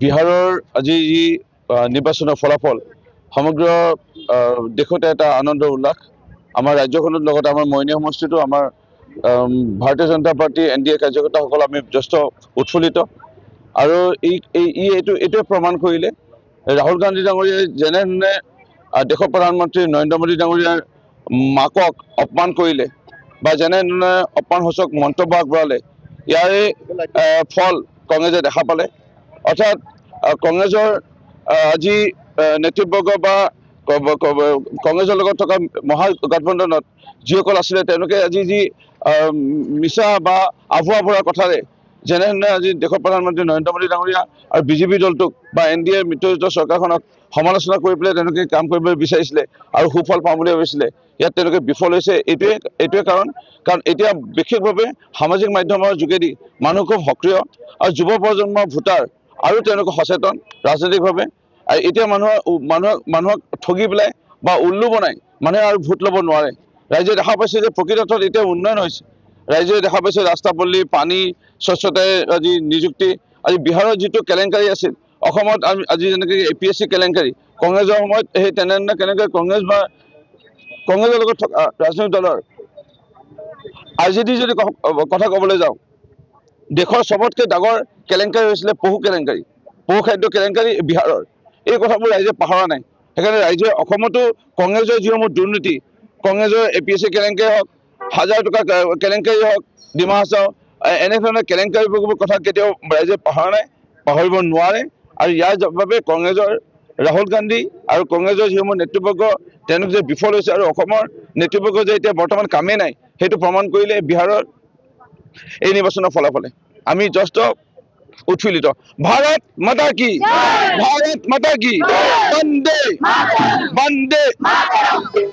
বিহাৰৰ আজি যি নিৰ্বাচনৰ ফলাফল সমগ্ৰ দেশতে এটা আনন্দ উল্লাস আমাৰ ৰাজ্যখনৰ লগতে আমাৰ মইনী সমষ্টিটো আমাৰ ভাৰতীয় জনতা পাৰ্টি NDA কাৰ্যকৰ্তাসকল আমি যথেষ্ট উৎফুল্লিত আৰু এইটোৱে প্ৰমাণ কৰিলে ৰাহুল গান্ধী ডাঙৰীয়াই যেনেধৰণে দেশৰ প্ৰধানমন্ত্ৰী নৰেন্দ্ৰ মোদী ডাঙৰীয়াৰ মাকক অপমান কৰিলে বা যেনেধৰণে অপমানসূচক মন্তব্য আগবঢ়ালে ইয়াৰে ফল কংগ্ৰেছে দেখা পালে অৰ্থাৎ কংগ্ৰেছৰ আজি নেতৃবৰ্গ বা কংগ্ৰেছৰ লগত থকা মহাগঠবন্ধনত যিসকল আছিলে তেওঁলোকে আজি যি মিছা বা আভুৱা ভৰা কথাৰে যেনেধৰণে আজি দেশৰ প্ৰধানমন্ত্ৰী নৰেন্দ্ৰ মোদী ডাঙৰীয়া আৰু বিজেপি দলটোক বা NDA মিত্ৰজোঁটৰ চৰকাৰখনক সমালোচনা কৰি পেলাই তেওঁলোকে কাম কৰিবলৈ বিচাৰিছিলে আৰু সুফল পাম বুলি ভাবিছিলে ইয়াত তেওঁলোকে বিফল হৈছে এইটোৱে কাৰণ এতিয়া বিশেষভাৱে সামাজিক মাধ্যমৰ যোগেদি মানুহ খুব সক্ৰিয় আৰু যুৱ প্ৰজন্মৰ ভোটাৰ আৰু তেওঁলোক সচেতন ৰাজনৈতিকভাৱে আৰু এতিয়া মানুহক ঠগি পেলাই বা উল্লু বনাই মানুহে আৰু ভোট ল'ব নোৱাৰে ৰাইজে দেখা পাইছে যে প্ৰকৃত অৰ্থত এতিয়া উন্নয়ন হৈছে ৰাইজে দেখা পাইছে ৰাস্তা পদূলি পানী স্বচ্ছতাৰ আজি নিযুক্তি আজি বিহাৰৰ যিটো কেলেংকাৰী আছিল অসমত আজি যেনেকৈ APSC কেলেংকাৰী কংগ্ৰেছৰ সময়ত সেই তেনেধৰণে কেনেকৈ কংগ্ৰেছৰ লগত থকা ৰাজনৈতিক দলৰ RJD যদি কথা ক'বলৈ যাওঁ দেশৰ সবতকৈ ডাঙৰ কেলেংকাৰী হৈছিলে পহু খাদ্য কেলেংকাৰী বিহাৰৰ এই কথাবোৰ ৰাইজে পাহৰা নাই সেইকাৰণে ৰাইজে অসমতো কংগ্ৰেছৰ যিসমূহ দুৰ্নীতি কংগ্ৰেছৰ APSC কেলেংকাৰী হওক 1000 টকা কেলেংকাৰী হওক ডিমা হাছাও এনেধৰণৰ কেলেংকাৰীবোৰ কথা কেতিয়াও ৰাইজে পাহৰা নাই পাহৰিব নোৱাৰে আৰু ইয়াৰ বাবে কংগ্ৰেছৰ ৰাহুল গান্ধী আৰু কংগ্ৰেছৰ যিসমূহ নেতৃবৰ্গ তেওঁলোক যে বিফল হৈছে আৰু অসমৰ নেতৃবৰ্গ যে এতিয়া বৰ্তমান কামেই নাই সেইটো প্ৰমাণ কৰিলে বিহাৰৰ এই নিৰ্বাচনৰ ফলাফলে আমি যথেষ্ট উৎফুল্লিত ভাৰত মাতা কি বন্দে